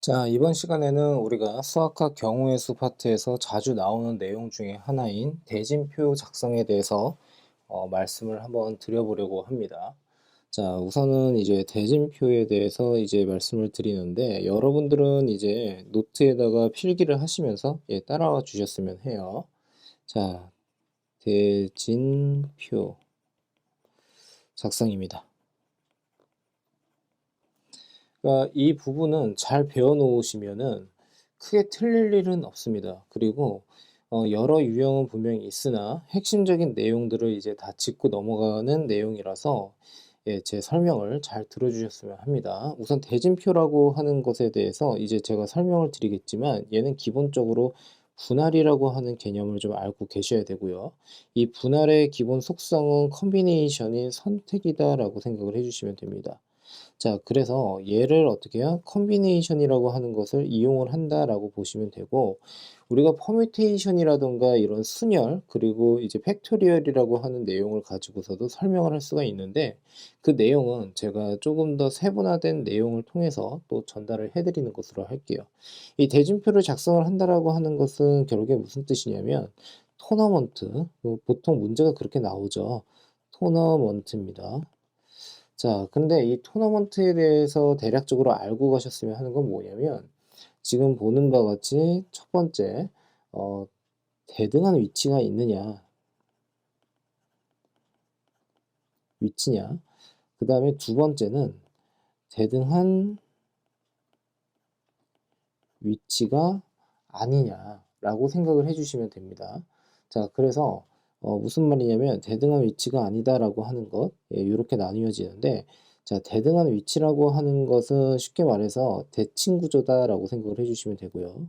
자, 이번 시간에는 우리가 수학학 경우의 수 파트에서 자주 나오는 내용 중에 하나인 대진표 작성에 대해서 말씀을 한번 드려보려고 합니다. 자, 우선은 이제 대진표에 대해서 이제 말씀을 드리는데 여러분들은 이제 노트에다가 필기를 하시면서 따라와 주셨으면 해요. 자, 대진표 작성입니다. 그러니까 이 부분은 잘 배워 놓으시면은 크게 틀릴 일은 없습니다. 그리고 여러 유형은 분명히 있으나 핵심적인 내용들을 이제 다 짚고 넘어가는 내용이라서 제 설명을 잘 들어 주셨으면 합니다. 우선 대진표라고 하는 것에 대해서 이제 제가 설명을 드리겠지만 얘는 기본적으로 분할이라고 하는 개념을 좀 알고 계셔야 되고요. 이 분할의 기본 속성은 컨비네이션인 선택이다라고 생각을 해 주시면 됩니다. 자, 그래서 얘를 어떻게 해요? 컨비네이션이라고 하는 것을 이용을 한다라고 보시면 되고, 우리가 퍼뮤테이션이라든가 이런 순열, 그리고 이제 팩토리얼이라고 하는 내용을 가지고서도 설명을 할 수가 있는데, 그 내용은 제가 조금 더 세분화된 내용을 통해서 또 전달을 해드리는 것으로 할게요. 이 대진표를 작성을 한다라고 하는 것은 결국에 무슨 뜻이냐면, 토너먼트, 보통 문제가 그렇게 나오죠. 토너먼트입니다. 자, 근데 이 토너먼트에 대해서 대략적으로 알고 가셨으면 하는 건 뭐냐면, 지금 보는 바와 같이 첫 번째, 어, 대등한 위치가 있느냐, 위치냐. 그 다음에 두 번째는 대등한 위치가 아니냐라고 생각을 해주시면 됩니다. 자, 그래서 무슨 말이냐면 대등한 위치가 아니다라고 하는 것, 이렇게 나뉘어지는데, 자, 대등한 위치라고 하는 것은 쉽게 말해서 대칭 구조다라고 생각을 해주시면 되고요.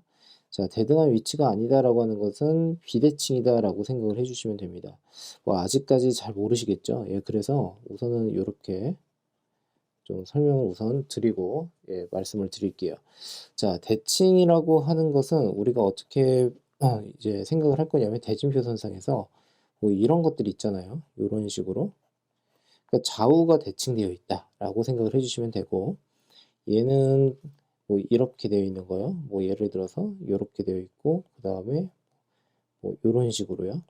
자, 대등한 위치가 아니다라고 하는 것은 비대칭이다라고 생각을 해주시면 됩니다. 뭐 아직까지 잘 모르시겠죠? 그래서 우선은 이렇게 좀 설명을 우선 드리고 말씀을 드릴게요. 자, 대칭이라고 하는 것은 우리가 어떻게 이제 생각을 할 거냐면 대진표 선상에서 뭐 이런 것들이 있잖아요. 이런 식으로. 그러니까 좌우가 대칭되어 있다라고 생각을 해주시면 되고, 얘는 뭐 이렇게 되어 있는 거요. 뭐 예를 들어서 이렇게 되어 있고, 그 다음에 뭐 이런 식으로요.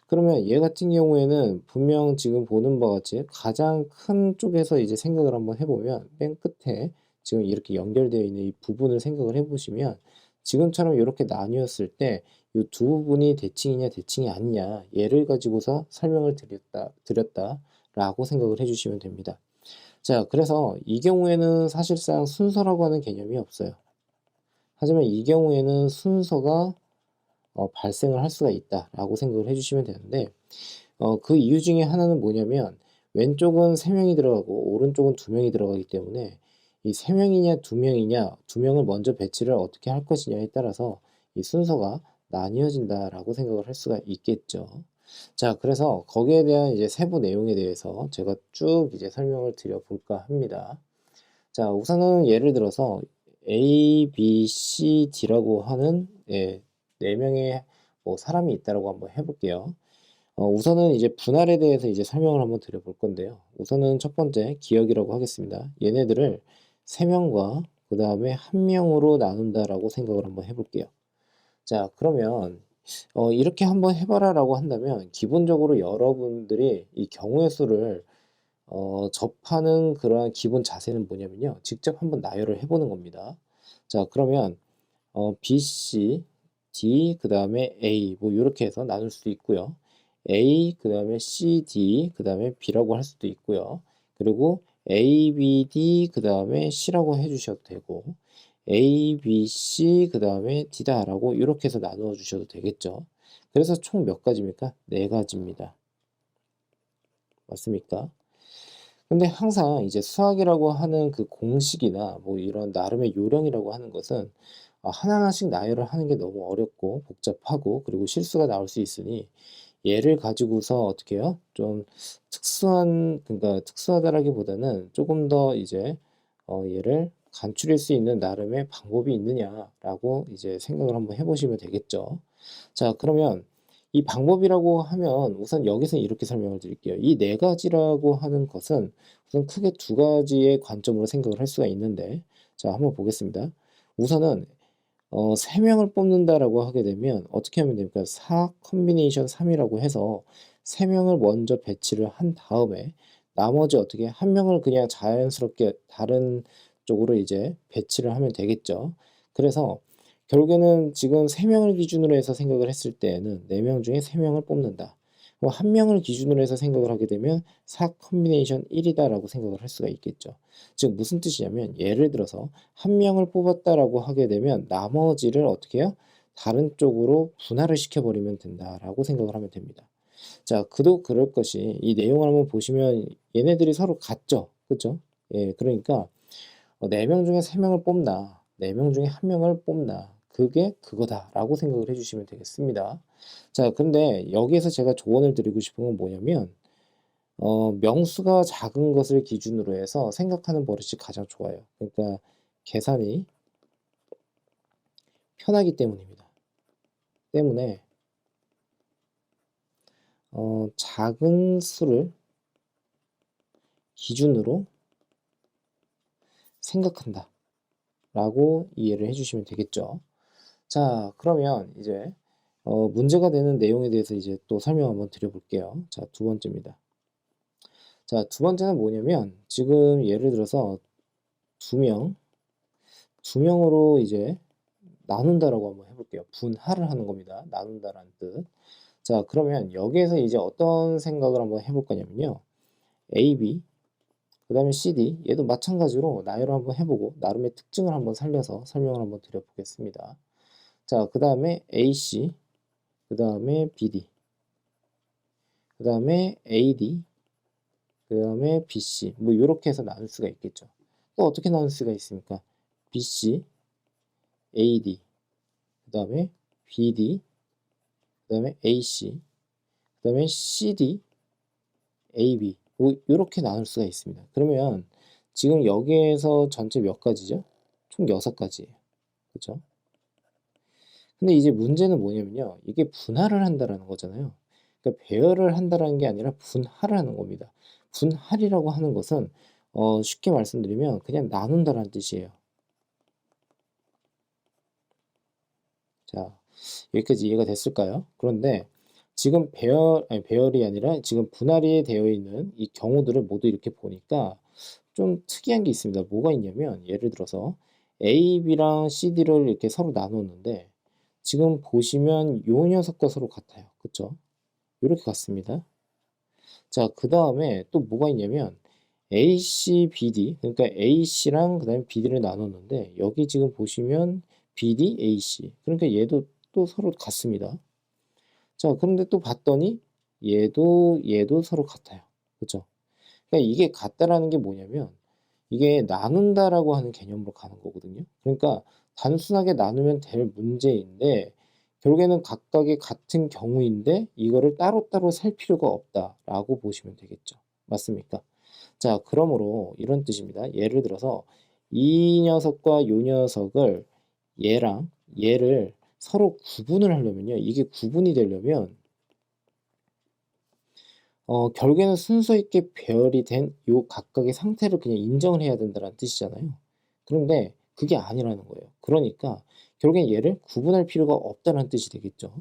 그러면 얘 같은 경우에는 분명 지금 보는 바와 같이 가장 큰 쪽에서 이제 생각을 한번 해보면 맨 끝에 지금 이렇게 연결되어 있는 이 부분을 생각을 해보시면 지금처럼 이렇게 나뉘었을 때 이 두 부분이 대칭이냐 대칭이 아니냐 얘를 가지고서 설명을 드렸다라고 생각을 해주시면 됩니다. 자, 그래서 이 경우에는 사실상 순서라고 하는 개념이 없어요. 하지만 이 경우에는 순서가 발생을 할 수가 있다라고 생각을 해주시면 되는데, 그 이유 중에 하나는 뭐냐면 왼쪽은 3명이 들어가고 오른쪽은 2명이 들어가기 때문에 이 3명이냐 2명이냐 2명을 먼저 배치를 어떻게 할 것이냐에 따라서 이 순서가 나뉘어진다라고 생각을 할 수가 있겠죠. 자, 그래서 거기에 대한 이제 세부 내용에 대해서 제가 쭉 이제 설명을 드려볼까 합니다. 자, 우선은 예를 들어서 A, B, C, D라고 하는 4명의 뭐 사람이 있다라고 한번 해볼게요. 우선은 이제 분할에 대해서 이제 설명을 한번 드려볼 건데요. 우선은 첫 번째 기억이라고 하겠습니다. 얘네들을 3명과 그 다음에 1명으로 나눈다라고 생각을 한번 해볼게요. 자, 그러면 이렇게 한번 해봐라라고 한다면 기본적으로 여러분들이 이 경우의 수를 접하는 그러한 기본 자세는 뭐냐면요. 직접 한번 나열을 해보는 겁니다. 자, 그러면 B, C, D, 그 다음에 A, 뭐 이렇게 해서 나눌 수도 있고요. A, 그 다음에 C, D, 그 다음에 B라고 할 수도 있고요. 그리고 A, B, D, 그 다음에 C라고 해주셔도 되고, A, B, C, 그 다음에 D다라고 이렇게 해서 나누어 주셔도 되겠죠. 그래서 총 몇 가지입니까? 4가지입니다. 맞습니까? 근데 항상 이제 수학이라고 하는 그 공식이나 뭐 이런 나름의 요령이라고 하는 것은 하나하나씩 나열을 하는 게 너무 어렵고 복잡하고 그리고 실수가 나올 수 있으니 얘를 가지고서 어떻게 해요? 좀 그러니까 특수하다라기보다는 조금 더 이제 얘를 간추릴 수 있는 나름의 방법이 있느냐라고 이제 생각을 한번 해보시면 되겠죠. 자, 그러면 이 방법이라고 하면 우선 여기서 이렇게 설명을 드릴게요. 이 4가지라고 하는 것은 우선 크게 2가지의 관점으로 생각을 할 수가 있는데, 자, 한번 보겠습니다. 우선은 3명을 뽑는다라고 하게 되면 어떻게 하면 됩니까? 4 컨비네이션 3이라고 해서 3명을 먼저 배치를 한 다음에 나머지 어떻게 1명을 그냥 자연스럽게 다른 쪽으로 이제 배치를 하면 되겠죠. 그래서 결국에는 지금 3명을 기준으로 해서 생각을 했을 때에는 4명 중에 3명을 뽑는다. 그럼 1명을 기준으로 해서 생각을 하게 되면 4 컨비네이션 1이다라고 생각을 할 수가 있겠죠. 즉 무슨 뜻이냐면 예를 들어서 1명을 뽑았다라고 하게 되면 나머지를 어떻게 해요? 다른 쪽으로 분할을 시켜버리면 된다라고 생각을 하면 됩니다. 자, 그도 그럴 것이 이 내용을 한번 보시면 얘네들이 서로 같죠? 그죠? 예, 그러니까 4명 중에 3명을 뽑나, 4명 중에 1명을 뽑나, 그게 그거다라고 생각을 해주시면 되겠습니다. 자, 근데 여기에서 제가 조언을 드리고 싶은 건 뭐냐면, 명수가 작은 것을 기준으로 해서 생각하는 버릇이 가장 좋아요. 그러니까 계산이 편하기 때문입니다. 때문에 작은 수를 기준으로 생각한다 라고 이해를 해주시면 되겠죠. 자, 그러면 이제 문제가 되는 내용에 대해서 이제 또 설명 한번 드려볼게요. 자, 두 번째입니다. 자, 두 번째는 뭐냐면 지금 예를 들어서 두 명으로 이제 나눈다라고 한번 해볼게요. 분할을 하는 겁니다. 나눈다라는 뜻. 자, 그러면 여기에서 이제 어떤 생각을 한번 해볼 거냐면요. A, B, 그 다음에 CD, 얘도 마찬가지로 나열을 한번 해보고 나름의 특징을 한번 살려서 설명을 한번 드려보겠습니다. 자, 그 다음에 AC, 그 다음에 BD, 그 다음에 AD, 그 다음에 BC, 뭐 이렇게 해서 나눌 수가 있겠죠. 또 어떻게 나눌 수가 있습니까? BC, AD, 그 다음에 BD, 그 다음에 AC, 그 다음에 CD, AB, 뭐 이렇게 나눌 수가 있습니다. 그러면 지금 여기에서 전체 몇 가지죠? 총 6가지예요. 그렇죠? 근데 이제 문제는 뭐냐면요. 이게 분할을 한다라는 거잖아요. 그러니까 배열을 한다라는 게 아니라 분할을 하는 겁니다. 분할이라고 하는 것은 쉽게 말씀드리면 그냥 나눈다라는 뜻이에요. 자, 여기까지 이해가 됐을까요? 그런데 지금 배열이 아니라 지금 분할이 되어 있는 이 경우들을 모두 이렇게 보니까 좀 특이한 게 있습니다. 뭐가 있냐면 예를 들어서 A, B랑 CD를 이렇게 서로 나눴는데 지금 보시면 요 녀석과 서로 같아요. 그쵸? 이렇게 같습니다. 자, 그 다음에 또 뭐가 있냐면 AC, BD, 그러니까 AC랑 그 다음에 BD를 나눴는데 여기 지금 보시면 BD, AC, 그러니까 얘도 또 서로 같습니다. 자, 그런데 또 봤더니 얘도 서로 같아요. 그쵸? 그러니까 이게 같다라는 게 뭐냐면 이게 나눈다라고 하는 개념으로 가는 거거든요. 그러니까 단순하게 나누면 될 문제인데 결국에는 각각의 같은 경우인데 이거를 따로따로 살 필요가 없다라고 보시면 되겠죠. 맞습니까? 자, 그러므로 이런 뜻입니다. 예를 들어서 이 녀석과 요 녀석을 얘랑 얘를 서로 구분을 하려면요. 이게 구분이 되려면 결국에는 순서 있게 배열이 된 요 각각의 상태를 그냥 인정을 해야 된다는 뜻이잖아요. 그런데 그게 아니라는 거예요. 그러니까 결국엔 얘를 구분할 필요가 없다는 뜻이 되겠죠.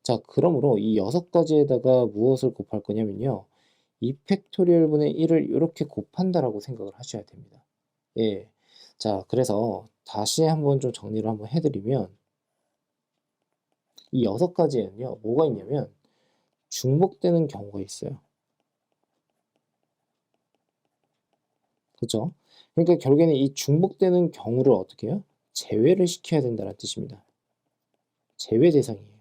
자, 그러므로 이 6가지에다가 무엇을 곱할 거냐면요. 2 팩토리얼 분의 1을 이렇게 곱한다라고 생각을 하셔야 됩니다. 예. 자, 그래서 다시 한번 좀 정리를 한번 해드리면 이 6가지에는요. 뭐가 있냐면 중복되는 경우가 있어요. 그죠? 그러니까 결국에는 이 중복되는 경우를 어떻게 해요? 제외를 시켜야 된다는 뜻입니다. 제외 대상이에요.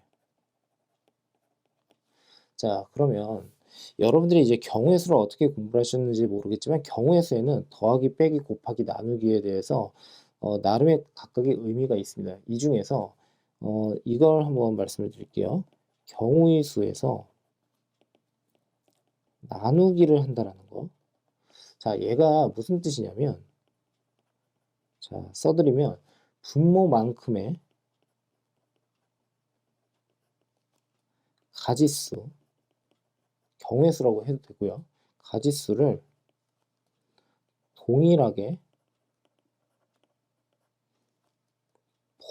자, 그러면 여러분들이 이제 경우의 수를 어떻게 공부를 하셨는지 모르겠지만 경우의 수에는 더하기, 빼기, 곱하기, 나누기에 대해서 나름의 각각의 의미가 있습니다. 이 중에서 이걸 한번 말씀을 드릴게요. 경우의 수에서 나누기를 한다라는 거. 자, 얘가 무슨 뜻이냐면 자, 써드리면 분모만큼의 가지수, 경우의 수라고 해도 되고요. 가지수를 동일하게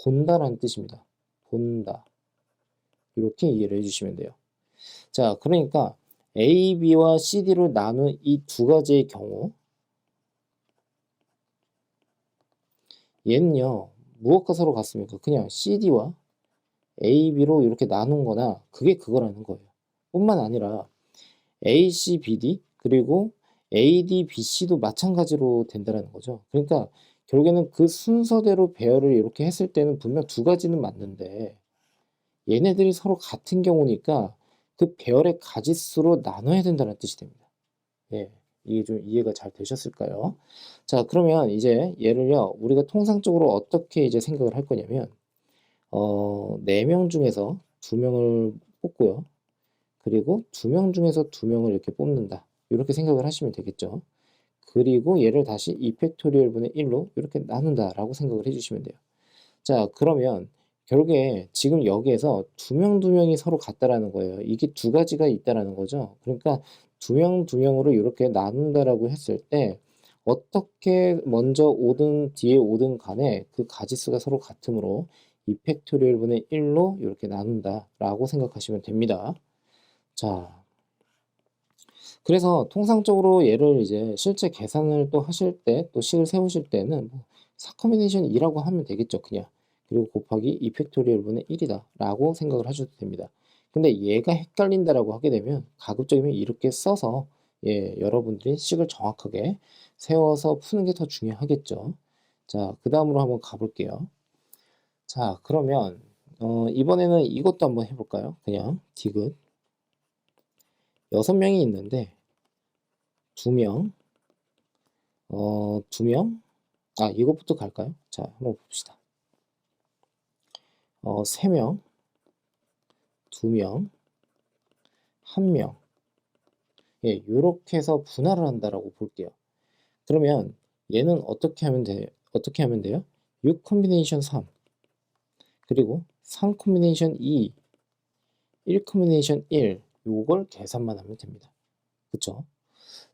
본다라는 뜻입니다. 본다. 이렇게 이해를 해주시면 돼요. 자, 그러니까 A, B와 CD로 나눈 이 두 가지의 경우 얘는요. 무엇과 서로 같습니까? 그냥 CD와 A, B로 이렇게 나눈 거나 그게 그거라는 거예요. 뿐만 아니라 A, C, B, D 그리고 A, D, B, C도 마찬가지로 된다는 거죠. 그러니까 결국에는 그 순서대로 배열을 이렇게 했을 때는 분명 두 가지는 맞는데 얘네들이 서로 같은 경우니까 그 배열의 가짓수로 나눠야 된다는 뜻이 됩니다. 예, 이게 좀 이해가 잘 되셨을까요? 자, 그러면 이제 얘를요, 우리가 통상적으로 어떻게 이제 생각을 할 거냐면, 4명 중에서 2명을 뽑고요. 그리고 2명 중에서 2명을 이렇게 뽑는다. 이렇게 생각을 하시면 되겠죠. 그리고 얘를 다시 2팩토리얼 분의 1로 이렇게 나눈다라고 생각을 해주시면 돼요. 자, 그러면 결국에 지금 여기에서 2명 서로 같다라는 거예요. 이게 두 가지가 있다라는 거죠. 그러니까 2명 으로 이렇게 나눈다라고 했을 때 어떻게 먼저 오든 뒤에 오든 간에 그 가짓수가 서로 같으므로 2팩토리얼 분의 1로 이렇게 나눈다라고 생각하시면 됩니다. 자, 그래서 통상적으로 얘를 이제 실제 계산을 또 하실 때, 또 식을 세우실 때는 뭐 4커뮤니케이션 2라고 하면 되겠죠, 그냥. 그리고 곱하기 2 팩토리얼 분의 1이다 라고 생각을 하셔도 됩니다. 근데 얘가 헷갈린다라고 하게 되면 가급적이면 이렇게 써서 여러분들이 식을 정확하게 세워서 푸는 게 더 중요하겠죠. 자, 그 다음으로 한번 가볼게요. 자, 그러면 이번에는 이것도 한번 해볼까요? 그냥 디귿 6명이 있는데 2명 2명? 이것부터 갈까요? 자, 한번 봅시다. 3명, 2명, 1명. 예, 요렇게 해서 분할을 한다라고 볼게요. 그러면 얘는 어떻게 하면 돼요? 6 콤비네이션 3, 그리고 3 콤비네이션 2, 1 콤비네이션 1, 요걸 계산만 하면 됩니다. 그쵸?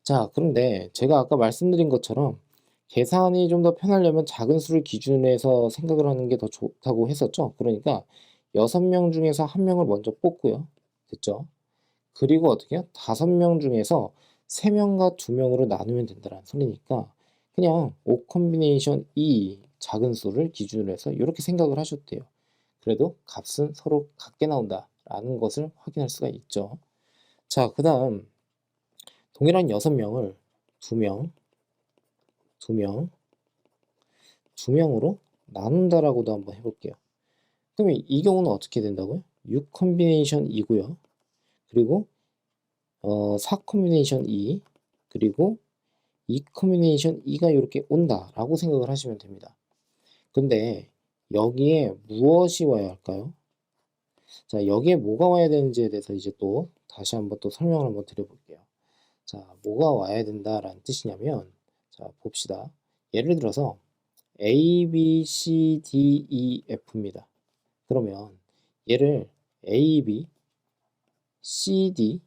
자, 그런데 제가 아까 말씀드린 것처럼 계산이 좀 더 편하려면 작은 수를 기준으로 해서 생각을 하는 게 더 좋다고 했었죠. 그러니까 6명 중에서 1명을 먼저 뽑고요. 됐죠? 그리고 어떻게 해요? 5명 중에서 3명과 2명으로 나누면 된다는 소리니까 그냥 5 콤비네이션 2 작은 수를 기준으로 해서 이렇게 생각을 하셔도 돼요. 그래도 값은 서로 같게 나온다라는 것을 확인할 수가 있죠. 자, 그 다음 동일한 6명을 2명, 2명, 2명으로 나눈다라고도 한번 해볼게요. 그러면 이 경우는 어떻게 된다고요? 6 콤비네이션 2고요. 그리고 4 콤비네이션 2, 그리고 2 콤비네이션 2가 이렇게 온다라고 생각을 하시면 됩니다. 근데 여기에 무엇이 와야 할까요? 자, 여기에 뭐가 와야 되는지에 대해서 이제 또 다시 한번 또 설명을 한번 드려볼게요. 자, 뭐가 와야 된다라는 뜻이냐면, 자, 봅시다. 예를 들어서 A, B, C, D, E, F입니다. 그러면 얘를 A, B, C, D,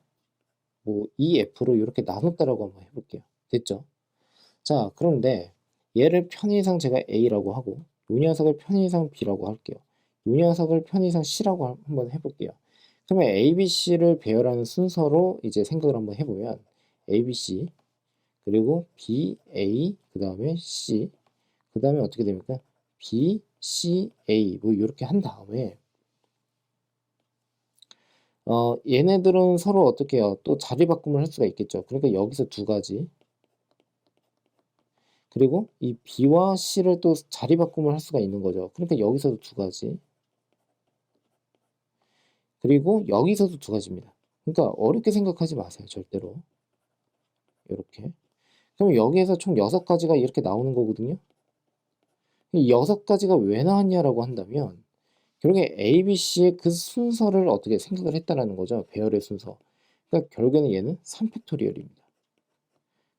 뭐 E, F로 이렇게 나눴다라고 한번 해볼게요. 됐죠? 자, 그런데 얘를 편의상 제가 A라고 하고 이 녀석을 편의상 B라고 할게요. 이 녀석을 편의상 C라고 한번 해볼게요. 그러면 A, B, C를 배열하는 순서로 이제 생각을 한번 해보면 A, B, C 그리고 B, A 그 다음에 C 그 다음에 어떻게 됩니까? B, C, A 뭐 이렇게 한 다음에 얘네들은 서로 어떻게 해요? 또 자리 바꿈을 할 수가 있겠죠. 그러니까 여기서 두 가지 그리고 이 B와 C를 또 자리 바꿈을 할 수가 있는 거죠. 그러니까 여기서도 두 가지 그리고 여기서도 두 가지입니다. 그러니까 어렵게 생각하지 마세요. 절대로 이렇게 그럼 여기에서 총 6가지가 이렇게 나오는 거거든요. 이 6가지가 왜 나왔냐라고 한다면 결국에 A, B, C의 그 순서를 어떻게 생각을 했다라는 거죠. 배열의 순서. 그러니까 결국에는 얘는 3팩토리얼입니다.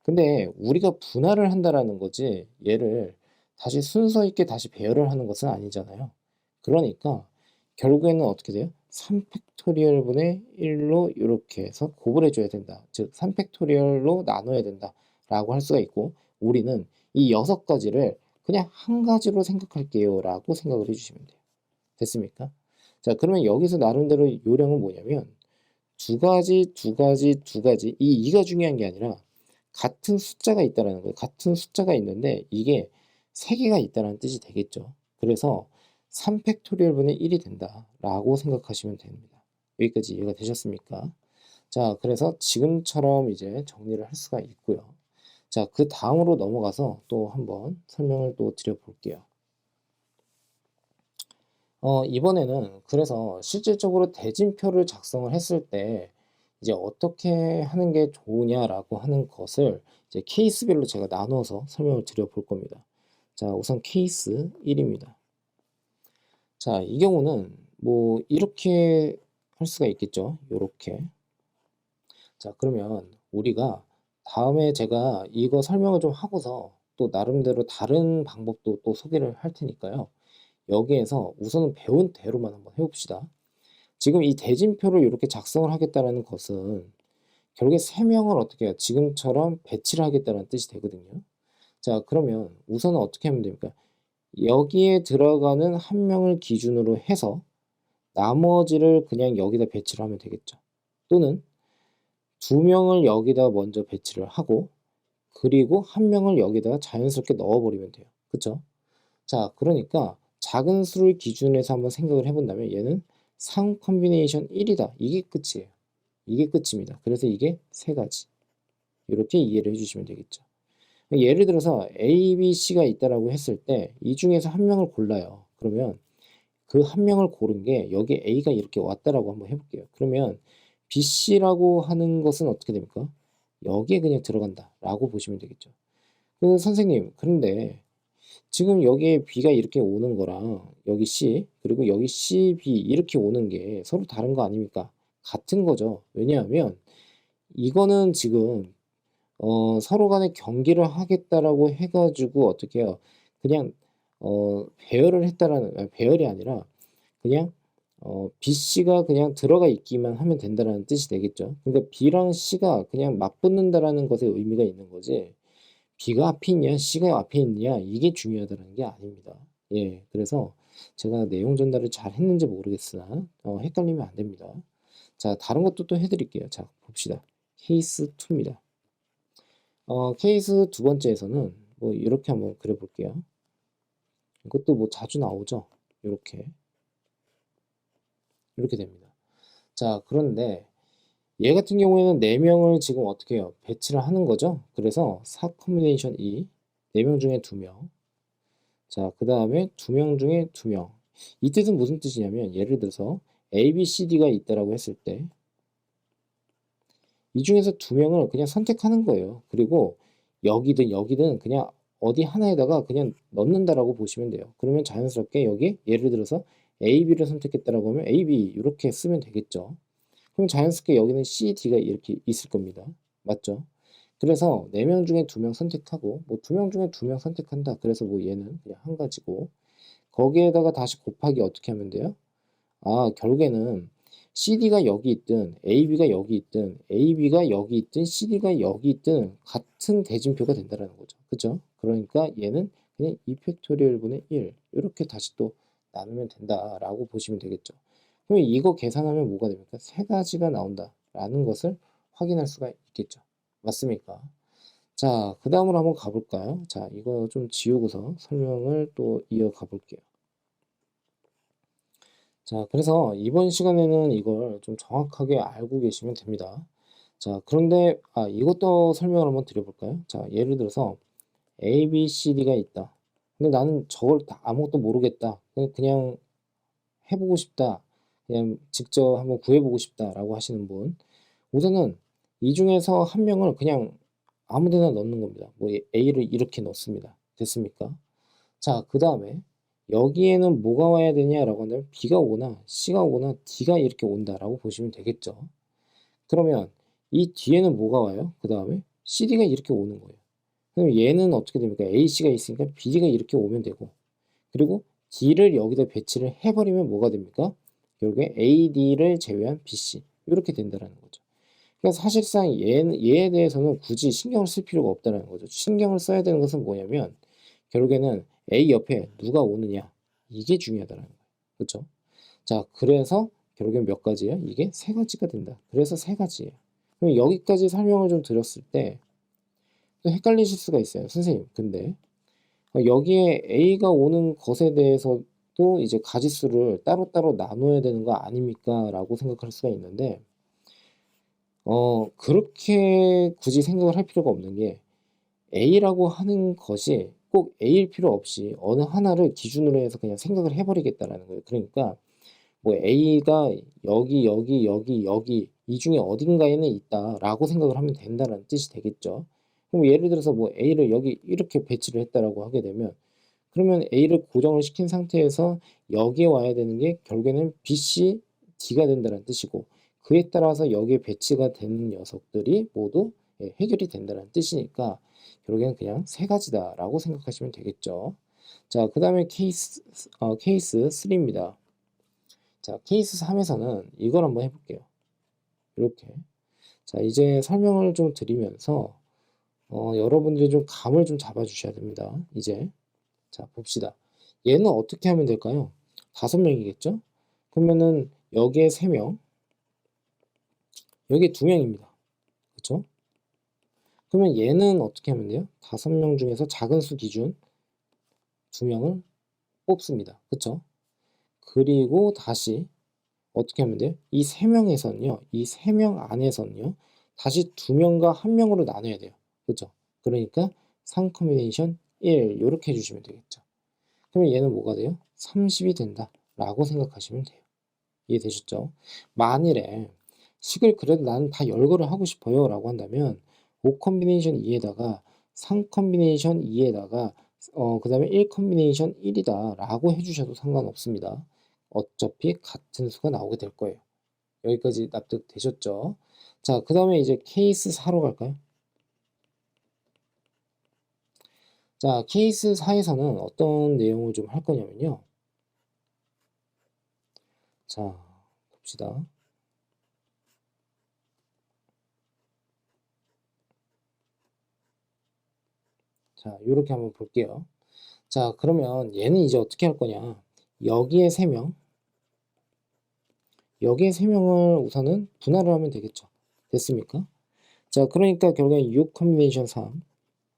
근데 우리가 분할을 한다라는 거지 얘를 다시 순서 있게 다시 배열을 하는 것은 아니잖아요. 그러니까 결국에는 어떻게 돼요? 3팩토리얼 분의 1로 이렇게 해서 곱을 해줘야 된다. 즉 3팩토리얼로 나눠야 된다 라고 할 수가 있고 우리는 이 6가지를 그냥 한 가지로 생각할게요 라고 생각을 해주시면 돼요. 됐습니까? 자, 그러면 여기서 나름대로 요령은 뭐냐면 두 가지, 두 가지, 두 가지, 이 2가 중요한 게 아니라 같은 숫자가 있다라는 거예요. 같은 숫자가 있는데 이게 3개가 있다는 뜻이 되겠죠. 그래서 3팩토리얼분의 1이 된다라고 생각하시면 됩니다. 여기까지 이해가 되셨습니까? 자, 그래서 지금처럼 이제 정리를 할 수가 있고요. 자, 그 다음으로 넘어가서 또 한번 설명을 또 드려볼게요. 이번에는 그래서 실질적으로 대진표를 작성을 했을 때 이제 어떻게 하는 게 좋으냐라고 하는 것을 이제 케이스별로 제가 나눠서 설명을 드려볼 겁니다. 자, 우선 케이스 1입니다. 자, 이 경우는 뭐 이렇게 할 수가 있겠죠. 요렇게. 자, 그러면 우리가 다음에 제가 이거 설명을 좀 하고서 또 나름대로 다른 방법도 또 소개를 할 테니까요. 여기에서 우선은 배운 대로만 한번 해봅시다. 지금 이 대진표를 이렇게 작성을 하겠다는 것은 결국에 3명을 어떻게 해요? 지금처럼 배치를 하겠다는 뜻이 되거든요. 자, 그러면 우선은 어떻게 하면 됩니까? 여기에 들어가는 한 명을 기준으로 해서 나머지를 그냥 여기다 배치를 하면 되겠죠. 또는 2명을 여기다 먼저 배치를 하고 그리고 한 명을 여기다가 자연스럽게 넣어버리면 돼요. 그쵸? 자, 그러니까 작은 수를 기준으로 해서 한번 생각을 해본다면 얘는 상 컨비네이션 1이다. 이게 끝이에요. 이게 끝입니다. 그래서 이게 3가지. 이렇게 이해를 해주시면 되겠죠. 예를 들어서 A, B, C가 있다라고 했을 때 이 중에서 한 명을 골라요. 그러면 그 한 명을 고른 게 여기 A가 이렇게 왔다라고 한번 해볼게요. 그러면 B, C라고 하는 것은 어떻게 됩니까? 여기에 그냥 들어간다라고 보시면 되겠죠. 그 선생님, 그런데 지금 여기에 B가 이렇게 오는 거랑 여기 C 그리고 여기 C, B 이렇게 오는 게 서로 다른 거 아닙니까? 같은 거죠. 왜냐하면 이거는 지금 서로 간에 경기를 하겠다라고 해가지고 어떻게 해요? 그냥 배열을 했다라는 배열이 아니라 그냥 BC가 그냥 들어가 있기만 하면 된다라는 뜻이 되겠죠. 그러니까 B랑 C가 그냥 맞붙는다라는 것에 의미가 있는 거지. B가 앞에 있냐, C가 앞에 있냐 이게 중요하다는 게 아닙니다. 예, 그래서 제가 내용 전달을 잘 했는지 모르겠으나 헷갈리면 안 됩니다. 자, 다른 것도 또 해드릴게요. 자, 봅시다. 케이스 2입니다. 케이스 두 번째에서는 뭐 이렇게 한번 그려볼게요. 이것도 뭐 자주 나오죠. 이렇게 됩니다. 자, 그런데 얘 같은 경우에는 4명을 지금 어떻게 해요? 배치를 하는 거죠. 그래서 4 컨비네이션 2, 4명 중에 2명. 자, 그 다음에 2명 중에 2명. 이 뜻은 무슨 뜻이냐면 예를 들어서 A, B, C, D가 있다라고 했을 때 이 중에서 2명을 그냥 선택하는 거예요. 그리고 여기든 여기든 그냥 어디 하나에다가 그냥 넣는다라고 보시면 돼요. 그러면 자연스럽게 여기 예를 들어서 A, B를 선택했다라고 하면 A, B 이렇게 쓰면 되겠죠. 그럼 자연스럽게 여기는 C, D가 이렇게 있을 겁니다. 맞죠? 그래서 4명 중에 2명 선택하고 뭐 2명 중에 2명 선택한다. 그래서 뭐 얘는 그냥 한 가지고 거기에다가 다시 곱하기 어떻게 하면 돼요? 아, 결국에는 CD가 여기 있든 AB가 여기 있든 AB가 여기 있든 CD가 여기 있든 같은 대진표가 된다는 거죠. 그죠? 그러니까 얘는 그냥 2팩토리얼분의 1 이렇게 다시 또 나누면 된다라고 보시면 되겠죠. 그럼 이거 계산하면 뭐가 됩니까? 3가지가 나온다라는 것을 확인할 수가 있겠죠. 맞습니까? 자, 그 다음으로 한번 가볼까요? 자, 이거 좀 지우고서 설명을 또 이어가 볼게요. 자, 그래서 이번 시간에는 이걸 좀 정확하게 알고 계시면 됩니다. 자, 그런데 이것도 설명을 한번 드려볼까요? 자, 예를 들어서 A, B, C, D가 있다. 근데 나는 저걸 다 아무것도 모르겠다. 그냥 해보고 싶다. 그냥 직접 한번 구해보고 싶다라고 하시는 분. 우선은 이 중에서 한 명을 그냥 아무 데나 넣는 겁니다. 뭐 A를 이렇게 넣습니다. 됐습니까? 자, 그 다음에 여기에는 뭐가 와야 되냐라고 한다면 B가 오거나 C가 오거나 D가 이렇게 온다라고 보시면 되겠죠. 그러면 이 뒤에는 뭐가 와요? 그 다음에 CD가 이렇게 오는 거예요. 그럼 얘는 어떻게 됩니까? AC가 있으니까 BD가 이렇게 오면 되고 그리고 D를 여기다 배치를 해버리면 뭐가 됩니까? 결국에 AD를 제외한 BC 이렇게 된다는 거죠. 그러니까 사실상 얘에 대해서는 굳이 신경을 쓸 필요가 없다는 거죠. 신경을 써야 되는 것은 뭐냐면 결국에는 A 옆에 누가 오느냐 이게 중요하다라는 거예요. 그렇죠? 자, 그래서 결국엔 몇 가지예요? 이게 세 가지가 된다. 그래서 세 가지예요. 그럼 여기까지 설명을 좀 드렸을 때 또 헷갈리실 수가 있어요. 선생님, 근데 여기에 A가 오는 것에 대해서도 이제 가지수를 따로따로 나눠야 되는 거 아닙니까? 라고 생각할 수가 있는데 그렇게 굳이 생각을 할 필요가 없는 게 A라고 하는 것이 꼭 A일 필요 없이 어느 하나를 기준으로 해서 그냥 생각을 해버리겠다라는 거예요. 그러니까 뭐 A가 여기, 여기, 여기, 여기 이 중에 어딘가에는 있다라고 생각을 하면 된다는 뜻이 되겠죠. 그럼 예를 들어서 뭐 A를 여기 이렇게 배치를 했다라고 하게 되면 그러면 A를 고정을 시킨 상태에서 여기에 와야 되는 게 결국에는 B, C, D가 된다는 뜻이고 그에 따라서 여기에 배치가 되는 녀석들이 모두 해결이 된다는 뜻이니까 결국에는 그냥 세 가지다라고 생각하시면 되겠죠. 자, 그 다음에 케이스 3입니다. 자, 케이스 3에서는 이걸 한번 해볼게요. 이렇게. 자, 이제 설명을 좀 드리면서 여러분들이 좀 감을 좀 잡아주셔야 됩니다. 이제 자, 봅시다. 얘는 어떻게 하면 될까요? 5명이겠죠? 그러면은 여기에 3명, 여기에 2명입니다. 그렇죠? 그러면 얘는 어떻게 하면 돼요? 5명 중에서 작은 수 기준 2명을 뽑습니다. 그렇죠? 그리고 다시 어떻게 하면 돼요? 이 3명에서는요. 이 3명 안에서는요. 다시 2명과 1명으로 나눠야 돼요. 그렇죠? 그러니까 3 컴비네이션 1 이렇게 해주시면 되겠죠. 그러면 얘는 뭐가 돼요? 30이 된다 라고 생각하시면 돼요. 이해되셨죠? 만일에 식을 그래도 나는 다 열거를 하고 싶어요 라고 한다면 5 컴비네이션 2에다가 3 컴비네이션 2에다가 그 다음에 1 컴비네이션 1이다 라고 해주셔도 상관없습니다. 어차피 같은 수가 나오게 될 거예요. 여기까지 납득되셨죠? 자, 그 다음에 이제 케이스 4로 갈까요? 자, 케이스 4에서는 어떤 내용을 좀 할 거냐면요. 자, 봅시다. 자, 요렇게 한번 볼게요. 자, 그러면 얘는 이제 어떻게 할 거냐. 여기에 3명, 여기에 3명을 우선은 분할을 하면 되겠죠. 됐습니까? 자, 그러니까 결국엔 6 컴비네이션 3,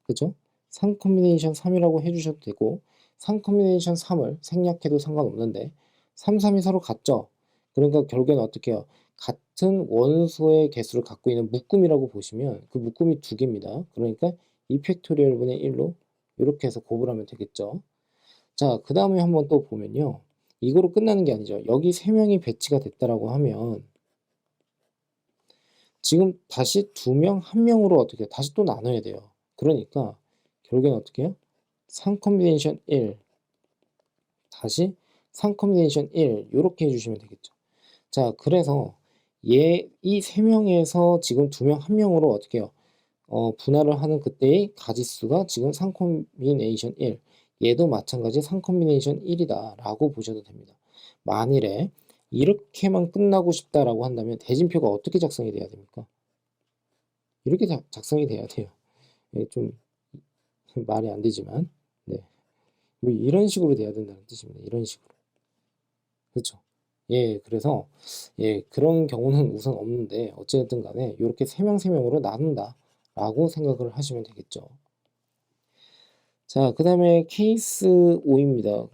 그죠? 3 컴비네이션 3이라고 해주셔도 되고 3 컴비네이션 3을 생략해도 상관없는데 3, 3이 서로 같죠? 그러니까 결국에는 어떻게 해요? 같은 원소의 개수를 갖고 있는 묶음이라고 보시면 그 묶음이 2개입니다. 그러니까 2 팩토리얼 분의 1로 이렇게 해서 곱을 하면 되겠죠. 자, 그 다음에 한번 또 보면요. 이거로 끝나는 게 아니죠. 여기 3명이 배치가 됐다라고 하면 지금 다시 2명, 1명으로 어떻게 다시 또 나눠야 돼요. 그러니까 결국에는 어떻게 해요? 3 컴비네이션 1 다시 3 컴비네이션 1 이렇게 해주시면 되겠죠. 자, 그래서 이 3명에서 지금 2명, 1명으로 어떻게 해요? 분할을 하는 그때의 가지수가 지금 3 컴비네이션 1 얘도 마찬가지 3 컴비네이션 1이다 라고 보셔도 됩니다. 만일에 이렇게만 끝나고 싶다라고 한다면 대진표가 어떻게 작성이 돼야 됩니까? 이렇게 작성이 돼야 돼요. 좀 말이 안 되지만 네. 뭐 이런 식으로 돼야 된다는 뜻입니다. 이런 식으로. 그렇죠? 예, 그래서 예, 그런 경우는 우선 없는데 어쨌든 간에 이렇게 3명 3명으로 나눈다 라고 생각을 하시면 되겠죠. 자, 그 다음에 케이스 5입니다.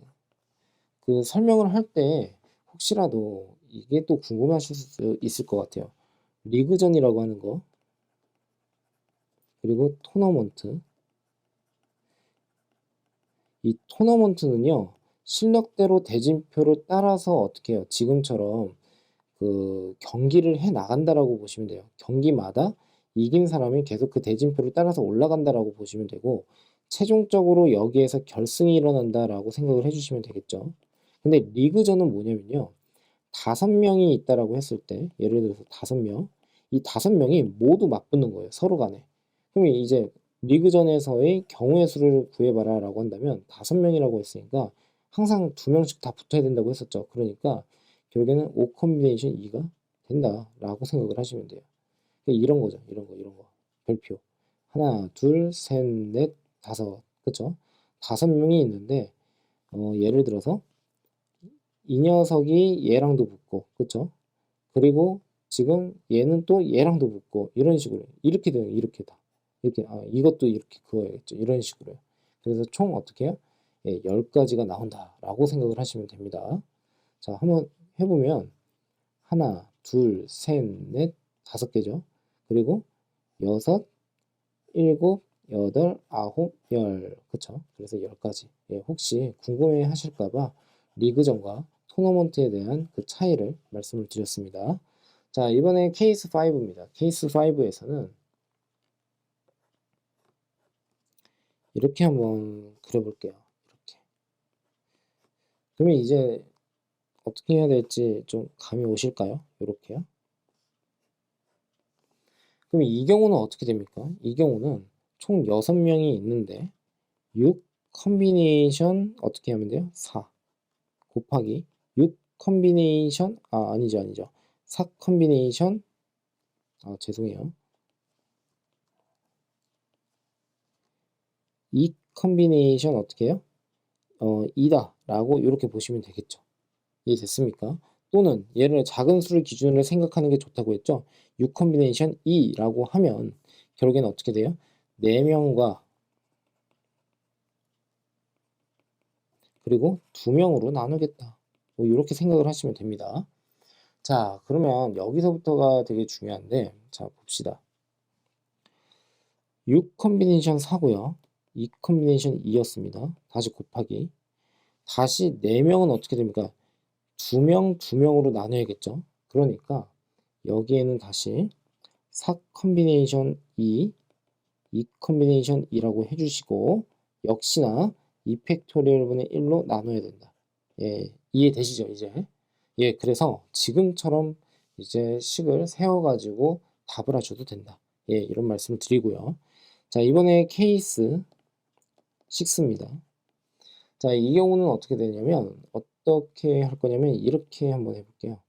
그 설명을 할 때 혹시라도 이게 또 궁금하실 수 있을 것 같아요. 리그전이라고 하는 거 그리고 토너먼트. 이 토너먼트는요. 실력대로 대진표를 따라서 어떻게 해요? 지금처럼 그 경기를 해 나간다라고 보시면 돼요. 경기마다 이긴 사람이 계속 그 대진표를 따라서 올라간다라고 보시면 되고 최종적으로 여기에서 결승이 일어난다라고 생각을 해주시면 되겠죠. 근데 리그전은 뭐냐면요. 5명이 있다라고 했을 때 예를 들어서 5명 이 5명이 모두 맞붙는 거예요. 서로 간에. 그럼 이제 리그전에서의 경우의 수를 구해봐라 라고 한다면 5명이라고 했으니까 항상 2명씩 다 붙어야 된다고 했었죠. 그러니까 결국에는 5 컴비네이션 2가 된다라고 생각을 하시면 돼요. 이런 거죠. 이런 거. 별표. 하나, 둘, 셋, 넷, 다섯. 그쵸? 5명이 있는데 예를 들어서 이 녀석이 얘랑도 붙고, 그쵸? 그리고 지금 얘는 또 얘랑도 붙고, 이런 식으로 이렇게 되면 이렇게 다 이렇게, 이것도 이렇게 그어야겠죠. 이런 식으로요. 그래서 총 어떻게 해요? 예, 10가지가 나온다 라고 생각을 하시면 됩니다. 자, 한번 해보면 하나, 둘, 셋, 넷, 5개죠. 그리고 여섯, 일곱, 여덟, 아홉, 열. 그쵸? 그래서 10가지. 예, 혹시 궁금해 하실까봐 리그전과 토너먼트에 대한 그 차이를 말씀을 드렸습니다. 자, 이번에 케이스 5입니다. 케이스 5에서는 이렇게 한번 그려볼게요. 이렇게. 그러면 이제 어떻게 해야 될지 좀 감이 오실까요? 이렇게요. 그럼 이 경우는 어떻게 됩니까? 이 경우는 총 6명이 있는데 6 컨비네이션 어떻게 하면 돼요? 4 곱하기 6 컨비네이션 아니죠. 4 컨비네이션 죄송해요. 2 컨비네이션 어떻게 해요? 2다 라고 이렇게 보시면 되겠죠. 이해됐습니까? 또는 얘를 작은 수를 기준으로 생각하는 게 좋다고 했죠. 6 컨비네이션 2라고 하면 결국에는 어떻게 돼요? 4명과 그리고 2명으로 나누겠다. 뭐 이렇게 생각을 하시면 됩니다. 자, 그러면 여기서부터가 되게 중요한데, 자, 봅시다. 6 컨비네이션 4고요. 2 컨비네이션 2였습니다. 다시 곱하기. 다시 4명은 어떻게 됩니까? 2명, 2명으로 나눠야겠죠. 그러니까 여기에는 다시 4 컨비네이션 2, 2 컨비네이션 2라고 해주시고 역시나 2 팩토리얼 분의 1로 나눠야 된다. 예, 이해되시죠, 이제? 예, 그래서 지금처럼 이제 식을 세워가지고 답을 하셔도 된다. 예, 이런 말씀을 드리고요. 자, 이번에 케이스 6입니다. 자, 이 경우는 어떻게 되냐면, 어떻게 할 거냐면, 이렇게 한번 해볼게요.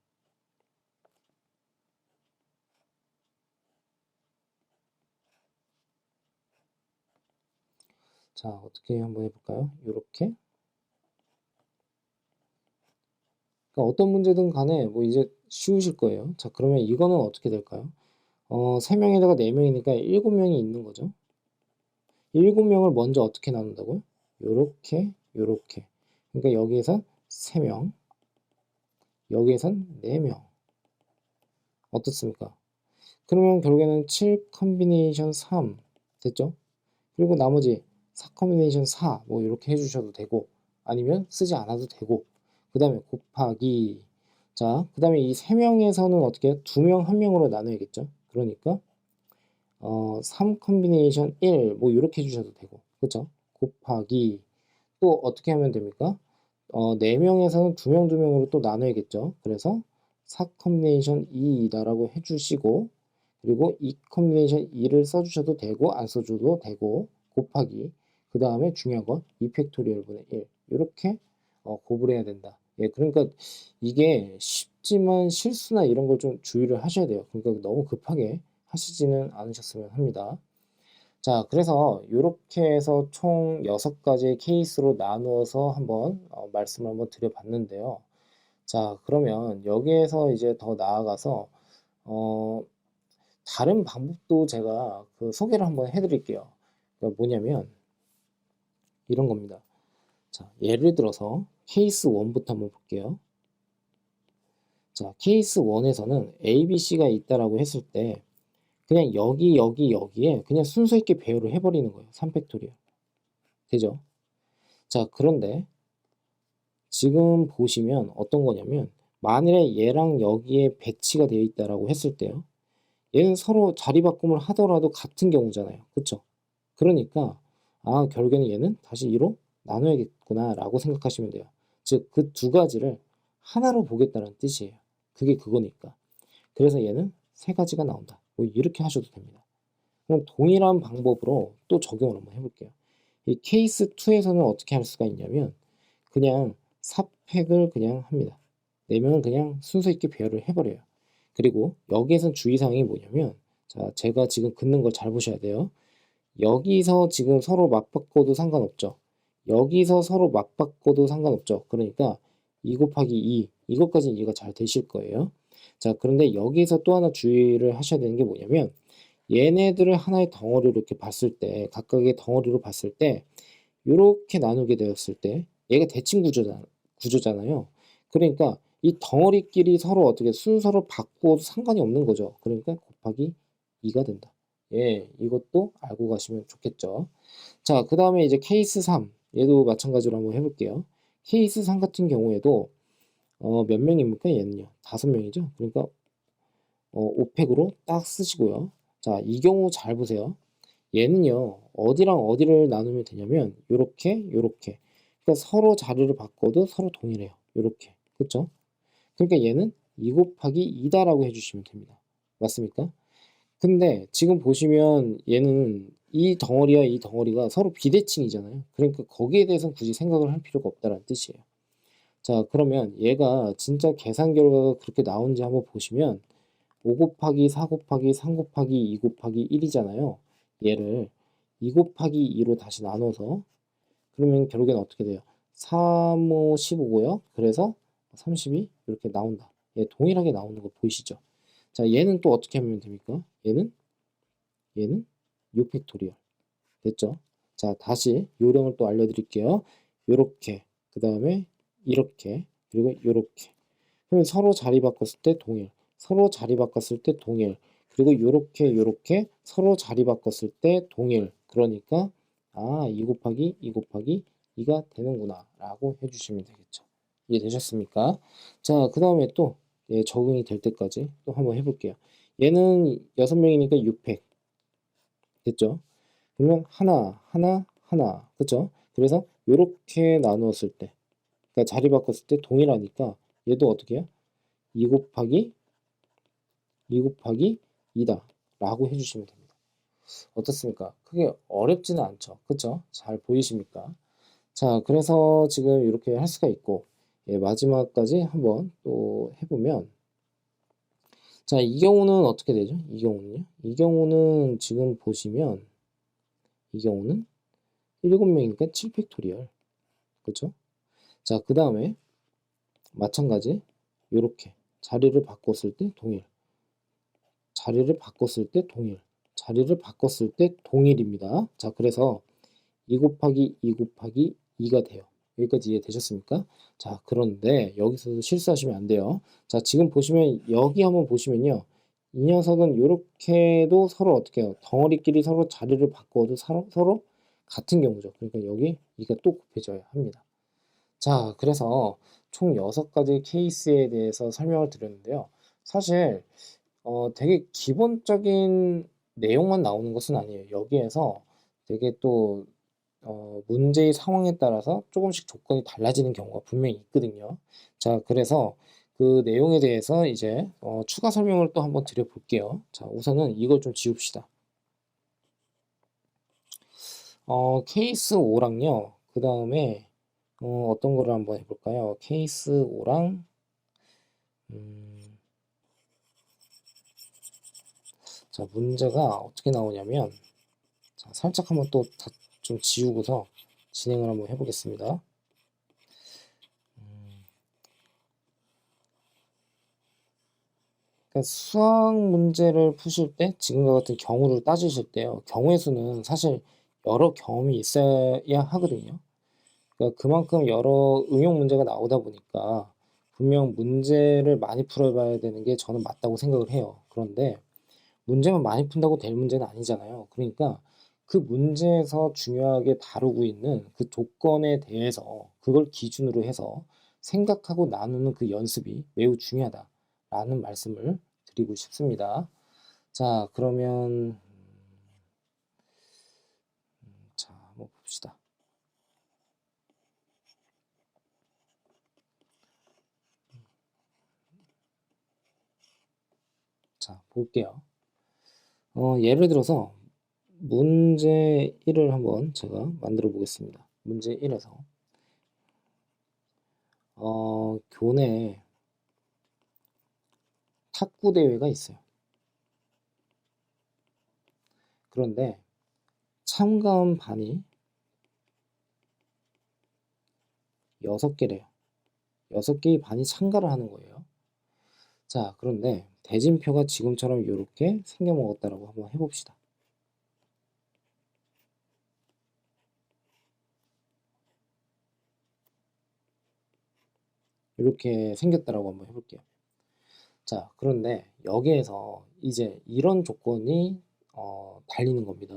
자, 어떻게 한번 해볼까요? 이렇게. 그러니까 어떤 문제든 간에 뭐 이제 쉬우실 거예요. 자, 그러면 이거는 어떻게 될까요? 3명에다가 4명이니까 7명이 있는 거죠. 7명을 먼저 어떻게 나눈다고요? 요렇게, 요렇게. 그러니까 여기에서 3명, 여기에선 4명. 어떻습니까? 그러면 결국에는 7 컨비네이션 3 됐죠? 그리고 나머지 4 컨비네이션 4 뭐 이렇게 해주셔도 되고 아니면 쓰지 않아도 되고 그 다음에 곱하기 자, 그 다음에 이 3명에서는 어떻게 해요? 2명, 1명으로 나눠야겠죠? 그러니까 3 컨비네이션 1 뭐 이렇게 해주셔도 되고 그렇죠? 곱하기 또 어떻게 하면 됩니까? 4명에서는 2명, 2명으로 또 나눠야겠죠? 그래서 4 컨비네이션 2다라고 해주시고 그리고 2 컨비네이션 2를 써주셔도 되고 안 써줘도 되고 곱하기 그 다음에 중요한 건 2 팩토리얼 분의 1 이렇게 곱을 해야 된다. 예, 그러니까 이게 쉽지만 실수나 이런 걸 좀 주의를 하셔야 돼요. 그러니까 너무 급하게 하시지는 않으셨으면 합니다. 자, 그래서 이렇게 해서 총 6가지의 케이스로 나누어서 한번 말씀을 한번 드려봤는데요. 자, 그러면 여기에서 이제 더 나아가서 어, 다른 방법도 제가 그 소개를 한번 해드릴게요. 그러니까 뭐냐면 이런 겁니다. 자, 예를 들어서 케이스 1부터 한번 볼게요. 자, 케이스 1에서는 A, B, C가 있다라고 했을 때 그냥 여기에 그냥 순서 있게 배열을 해버리는 거예요. 3팩토리얼. 되죠? 자, 그런데 지금 보시면 어떤 거냐면 만일에 얘랑 여기에 배치가 되어 있다라고 했을 때요. 얘는 서로 자리 바꿈을 하더라도 같은 경우잖아요. 그쵸? 그러니까 결국에는 얘는 다시 2로 나눠야겠구나 라고 생각하시면 돼요. 즉 그 두 가지를 하나로 보겠다는 뜻이에요. 그게 그거니까. 그래서 얘는 3가지가 나온다. 뭐 이렇게 하셔도 됩니다. 그럼 동일한 방법으로 또 적용을 한번 해볼게요. 이 케이스 2에서는 어떻게 할 수가 있냐면 그냥 삽팩을 그냥 합니다. 4명을 그냥 순서 있게 배열을 해버려요. 그리고 여기에선 주의사항이 뭐냐면 자, 제가 지금 긋는 걸 잘 보셔야 돼요. 여기서 지금 서로 맞바꿔도 상관없죠. 여기서 서로 맞바꿔도 상관없죠. 그러니까 2 곱하기 2 이것까지는 이해가 잘 되실 거예요. 자, 그런데 여기서 또 하나 주의를 하셔야 되는 게 뭐냐면 얘네들을 하나의 덩어리로 이렇게 봤을 때 각각의 덩어리로 봤을 때 요렇게 나누게 되었을 때 얘가 대칭 구조잖아요. 그러니까 이 덩어리끼리 서로 어떻게 순서를 바꿔도 상관이 없는 거죠. 그러니까 곱하기 2가 된다. 예, 이것도 알고 가시면 좋겠죠. 자, 그 다음에 이제 케이스 3. 얘도 마찬가지로 한번 해볼게요. 케이스 3 같은 경우에도 몇 명입니까? 얘는요. 5명이죠. 그러니까 5팩으로 딱 쓰시고요. 자, 이 경우 잘 보세요. 얘는요. 어디랑 어디를 나누면 되냐면 요렇게 요렇게. 그러니까 서로 자리를 바꿔도 서로 동일해요. 요렇게. 그쵸? 그러니까 얘는 2 곱하기 2다라고 해주시면 됩니다. 맞습니까? 근데 지금 보시면 얘는 이 덩어리와 이 덩어리가 서로 비대칭이잖아요. 그러니까 거기에 대해서는 굳이 생각을 할 필요가 없다는 뜻이에요. 자, 그러면 얘가 진짜 계산 결과가 그렇게 나오는지 한번 보시면 5 곱하기 4 곱하기 3 곱하기 2 곱하기 1이잖아요. 얘를 2 곱하기 2로 다시 나눠서 그러면 결국에는 어떻게 돼요? 3, 5, 15고요. 그래서 32 이렇게 나온다. 얘 동일하게 나오는 거 보이시죠? 자, 얘는 또 어떻게 하면 됩니까? 얘는 6팩토리얼. 됐죠? 자, 다시 요령을 또 알려드릴게요. 요렇게, 그 다음에 이렇게, 그리고 요렇게. 그러면 서로 자리 바꿨을 때 동일, 서로 자리 바꿨을 때 동일, 그리고 요렇게 요렇게 서로 자리 바꿨을 때 동일. 그러니까 2 곱하기 2 곱하기 2가 되는구나 라고 해주시면 되겠죠. 이해되셨습니까? 자, 그 다음에 또 적응이 될 때까지 또 한번 해볼게요. 얘는 6명이니까 6팩 됐죠? 그러면 하나, 하나, 하나. 그쵸? 그래서 요렇게 나누었을 때, 그러니까 자리 바꿨을 때 동일하니까 얘도 어떻게 해요? 2 곱하기 2 곱하기 2다 라고 해주시면 됩니다. 어떻습니까? 크게 어렵지는 않죠. 그쵸? 잘 보이십니까? 자, 그래서 지금 이렇게 할 수가 있고 마지막까지 한번 또 해보면 자, 이 경우는 어떻게 되죠? 이 경우는요? 이 경우는 지금 보시면 이 경우는 7명이니까 7팩토리얼. 그쵸? 자, 그 다음에 마찬가지 요렇게 자리를 바꿨을 때 동일, 자리를 바꿨을 때 동일, 자리를 바꿨을 때 동일입니다. 자, 그래서 2 곱하기 2 곱하기 2가 돼요. 여기까지 이해되셨습니까? 자, 그런데 여기서 실수하시면 안 돼요. 자, 지금 보시면 여기 한번 보시면요. 이 녀석은 이렇게도 서로 어떻게 해요? 덩어리끼리 서로 자리를 바꿔도 서로 같은 경우죠. 그러니까 여기 이가 또 곱해져야 합니다. 자, 그래서 총 6가지 케이스에 대해서 설명을 드렸는데요. 사실 되게 기본적인 내용만 나오는 것은 아니에요. 여기에서 되게 또 문제의 상황에 따라서 조금씩 조건이 달라지는 경우가 분명히 있거든요. 자, 그래서 그 내용에 대해서 이제 추가 설명을 또 한번 드려볼게요. 자, 우선은 이걸 좀 지웁시다. 케이스 5랑요. 그 다음에 어떤 거를 한번 해볼까요? 케이스 5랑 자, 문제가 어떻게 나오냐면 자, 살짝 한번 또 좀 지우고서 진행을 한번 해보겠습니다. 그러니까 수학 문제를 푸실 때 지금과 같은 경우를 따지실 때요. 경우의 수는 사실 여러 경험이 있어야 하거든요. 그러니까 그만큼 여러 응용 문제가 나오다 보니까 분명 문제를 많이 풀어봐야 되는 게 저는 맞다고 생각을 해요. 그런데 문제만 많이 푼다고 될 문제는 아니잖아요. 그러니까 그 문제에서 중요하게 다루고 있는 그 조건에 대해서 그걸 기준으로 해서 생각하고 나누는 그 연습이 매우 중요하다라는 말씀을 드리고 싶습니다. 자, 그러면 자, 한번 봅시다. 자, 볼게요. 예를 들어서 문제 1을 한번 제가 만들어 보겠습니다. 문제 1에서 교내 탁구 대회가 있어요. 그런데 참가한 반이 6개래요. 6개의 반이 참가를 하는 거예요. 자, 그런데 대진표가 지금처럼 이렇게 생겨먹었다라고 한번 해봅시다. 이렇게 생겼다라고 한번 해볼게요. 자, 그런데 여기에서 이제 이런 조건이 달리는 겁니다.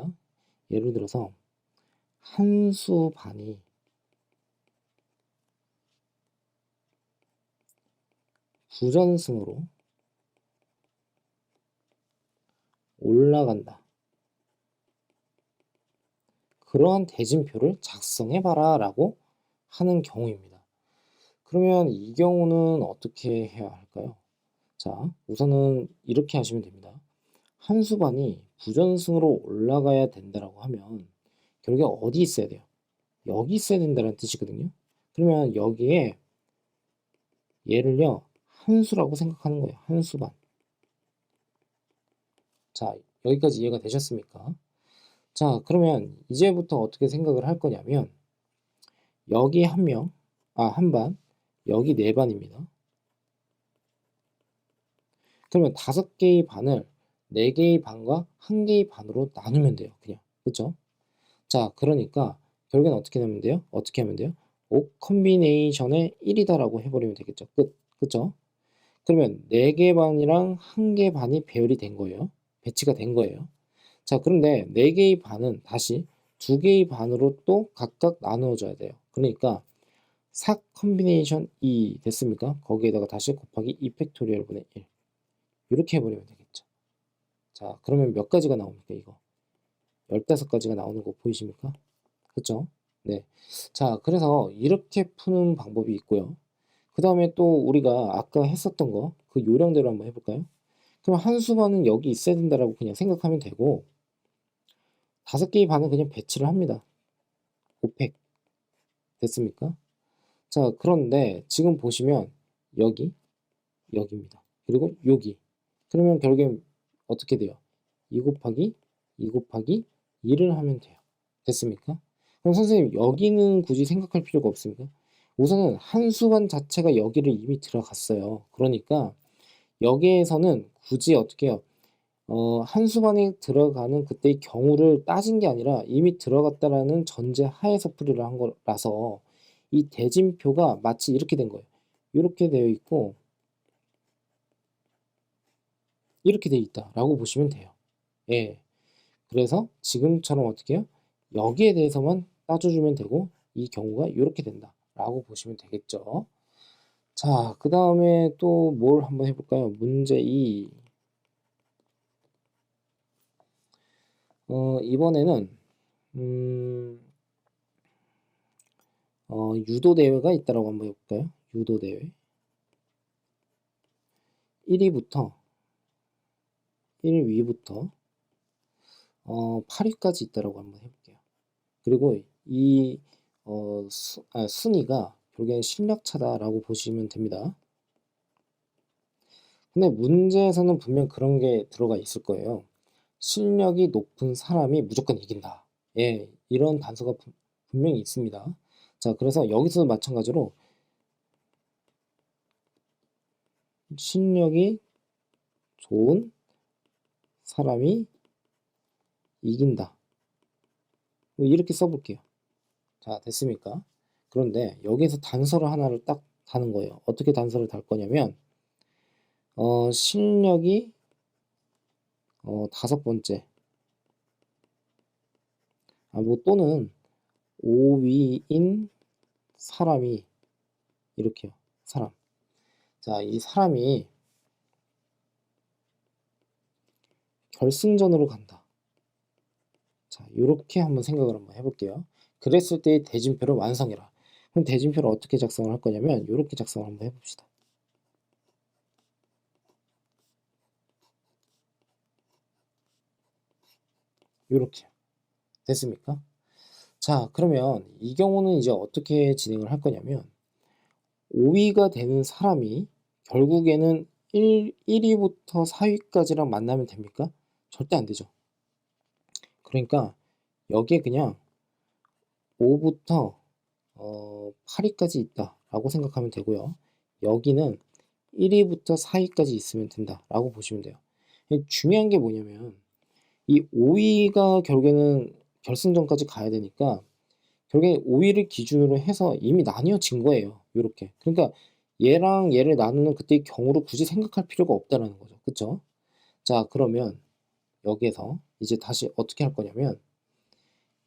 예를 들어서 한 수 반이 부전승으로 올라간다. 그러한 대진표를 작성해봐라 라고 하는 경우입니다. 그러면 이 경우는 어떻게 해야 할까요? 자, 우선은 이렇게 하시면 됩니다. 한 수반이 부전승으로 올라가야 된다라고 하면 결국에 어디 있어야 돼요? 여기 있어야 된다는 뜻이거든요. 그러면 여기에 얘를요 한 수라고 생각하는 거예요. 한 수반. 자, 여기까지 이해가 되셨습니까? 자, 그러면 이제부터 어떻게 생각을 할 거냐면 여기 한 명, 한 반, 여기 네 반입니다. 그러면 5개의 반을 4개의 반과 1개의 반으로 나누면 돼요. 그냥. 그쵸? 자, 그러니까 결국엔 어떻게 하면 돼요? 어떻게 하면 돼요? 5 컴비네이션의 1이다라고 해버리면 되겠죠. 끝. 그쵸? 그러면 4개 반이랑 1개 반이 배열이 된 거예요. 배치가 된 거예요. 자, 그런데 4개의 반은 다시 2개의 반으로 또 각각 나누어줘야 돼요. 그러니까 4 컴비네이션 2 됐습니까? 거기에다가 다시 곱하기 2 팩토리얼 분의 1 이렇게 해버리면 되겠죠. 자, 그러면 몇 가지가 나옵니까? 이거 15가지가 나오는 거 보이십니까? 그쵸? 네. 자, 그래서 이렇게 푸는 방법이 있고요. 그 다음에 또 우리가 아까 했었던 거 그 요령대로 한번 해볼까요? 그럼 한 수반은 여기 있어야 된다라고 그냥 생각하면 되고 5개의 반은 그냥 배치를 합니다. 5팩 됐습니까? 자, 그런데 지금 보시면 여기, 여기입니다. 그리고 여기. 그러면 결국엔 어떻게 돼요? 2 곱하기 2 곱하기 2를 하면 돼요. 됐습니까? 그럼 선생님 여기는 굳이 생각할 필요가 없습니까? 우선은 한 수반 자체가 여기를 이미 들어갔어요. 그러니까 여기에서는 굳이 어떻게 해요? 한 수반이 들어가는 그때의 경우를 따진 게 아니라 이미 들어갔다라는 전제 하에서 풀이를 한 거라서 이 대진표가 마치 이렇게 된 거예요. 이렇게 되어 있고 이렇게 되어 있다라고 보시면 돼요. 예. 그래서 지금처럼 어떻게 해요? 여기에 대해서만 따져주면 되고 이 경우가 이렇게 된다라고 보시면 되겠죠. 자, 그 다음에 또 뭘 한번 해볼까요? 문제 2. 이번에는 유도 대회가 있다라고 한번 해볼까요? 유도 대회. 1위부터 1위부터 8위까지 있다라고 한번 해볼게요. 그리고 이 순위가 결국엔 실력차다라고 보시면 됩니다. 근데 문제에서는 분명 그런 게 들어가 있을 거예요. 실력이 높은 사람이 무조건 이긴다. 예, 이런 단서가 분명히 있습니다. 자, 그래서 여기서도 마찬가지로 실력이 좋은 사람이 이긴다. 뭐 이렇게 써볼게요. 자, 됐습니까? 그런데 여기에서 단서를 하나를 딱 다는 거예요. 어떻게 단서를 달 거냐면 실력이 5번째 뭐 또는 5위인 사람이 이렇게요. 사람. 자, 이 사람이 결승전으로 간다. 자, 이렇게 한번 생각을 한번 해볼게요. 그랬을 때 대진표를 완성해라. 그럼 대진표를 어떻게 작성을 할 거냐면 이렇게 작성을 한번 해봅시다. 이렇게 됐습니까? 자, 그러면 이 경우는 이제 어떻게 진행을 할 거냐면 5위가 되는 사람이 결국에는 1위부터 4위까지랑 만나면 됩니까? 절대 안 되죠. 그러니까 여기에 그냥 5부터 8위까지 있다라고 생각하면 되고요. 여기는 1위부터 4위까지 있으면 된다라고 보시면 돼요. 중요한 게 뭐냐면 이 5위가 결국에는 결승전까지 가야 되니까 결국에 5위를 기준으로 해서 이미 나뉘어진 거예요. 요렇게. 그러니까 얘랑 얘를 나누는 그때의 경우를 굳이 생각할 필요가 없다라는 거죠. 그쵸? 자, 그러면 여기에서 이제 다시 어떻게 할 거냐면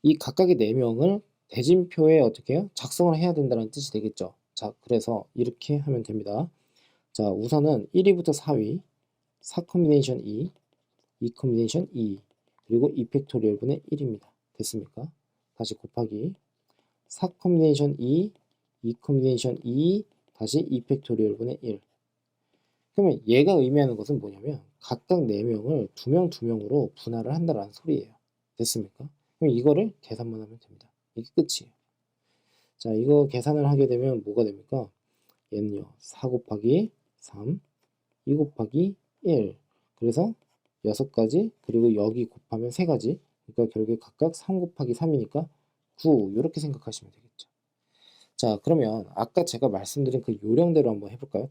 이 각각의 4명을 대진표에 어떻게 해요? 작성을 해야 된다는 뜻이 되겠죠. 자, 그래서 이렇게 하면 됩니다. 자, 우선은 1위부터 4위 4 콤비네이션 2, 2 콤비네이션 2, 그리고 2 팩토리얼 분의 1입니다. 됐습니까? 다시 곱하기 4 콤비네이션 2, 2 콤비네이션 2, 다시 2 팩토리얼 분의 1. 그러면 얘가 의미하는 것은 뭐냐면 각각 4명을 2명 2명으로 분할을 한다는 소리예요. 됐습니까? 그럼 이거를 계산만 하면 됩니다. 이게 끝이에요. 자, 이거 계산을 하게 되면 뭐가 됩니까? 얘는요 4 곱하기 3, 2 곱하기 1. 그래서 6가지, 그리고 여기 곱하면 3가지. 그러니까 결국에 각각 3 곱하기 3이니까 9. 이렇게 생각하시면 되겠죠. 자, 그러면 아까 제가 말씀드린 그 요령대로 한번 해볼까요?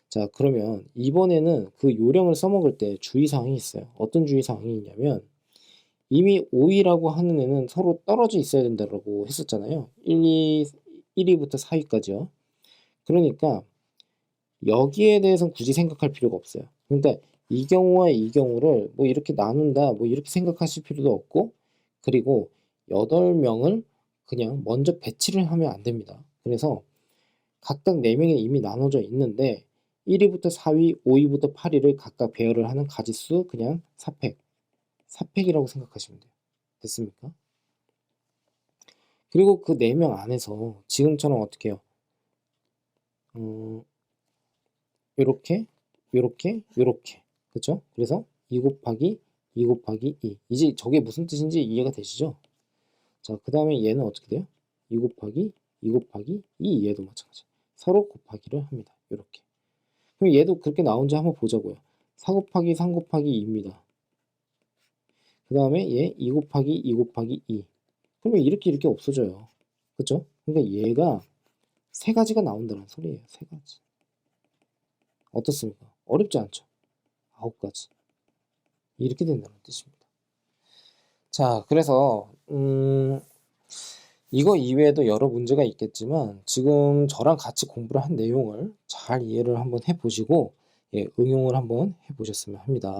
자, 그러면 이번에는 그 요령을 써먹을 때 주의사항이 있어요. 어떤 주의사항이 있냐면 이미 5위라고 하는 애는 서로 떨어져 있어야 된다고 했었잖아요. 1위부터 4위까지요. 그러니까 여기에 대해서는 굳이 생각할 필요가 없어요. 그러니까 이 경우와 이 경우를 뭐 이렇게 나눈다, 뭐 이렇게 생각하실 필요도 없고, 그리고 8명을 그냥 먼저 배치를 하면 안 됩니다. 그래서 각각 4명이 이미 나눠져 있는데 1위부터 4위, 5위부터 8위를 각각 배열을 하는 가짓수 그냥 4팩, 4팩이라고 생각하시면 돼요. 됐습니까? 그리고 그 4명 안에서 지금처럼 어떻게 해요? 요렇게, 요렇게, 요렇게. 그쵸? 그래서 2 곱하기 2 곱하기 2. 이제 저게 무슨 뜻인지 이해가 되시죠? 자, 그 다음에 얘는 어떻게 돼요? 2 곱하기 2 곱하기 2. 얘도 마찬가지. 서로 곱하기를 합니다. 요렇게. 그럼 얘도 그렇게 나온지 한번 보자고요. 4 곱하기 3 곱하기 2입니다. 그 다음에 얘 2 곱하기 2 곱하기 2. 그러면 이렇게 없어져요. 그쵸? 그러니까 얘가 3가지가 나온다는 소리예요. 3가지. 어떻습니까? 어렵지 않죠? 9가지. 이렇게 된다는 뜻입니다. 자, 그래서 이거 이외에도 여러 문제가 있겠지만 지금 저랑 같이 공부를 한 내용을 잘 이해를 한번 해보시고 응용을 한번 해보셨으면 합니다.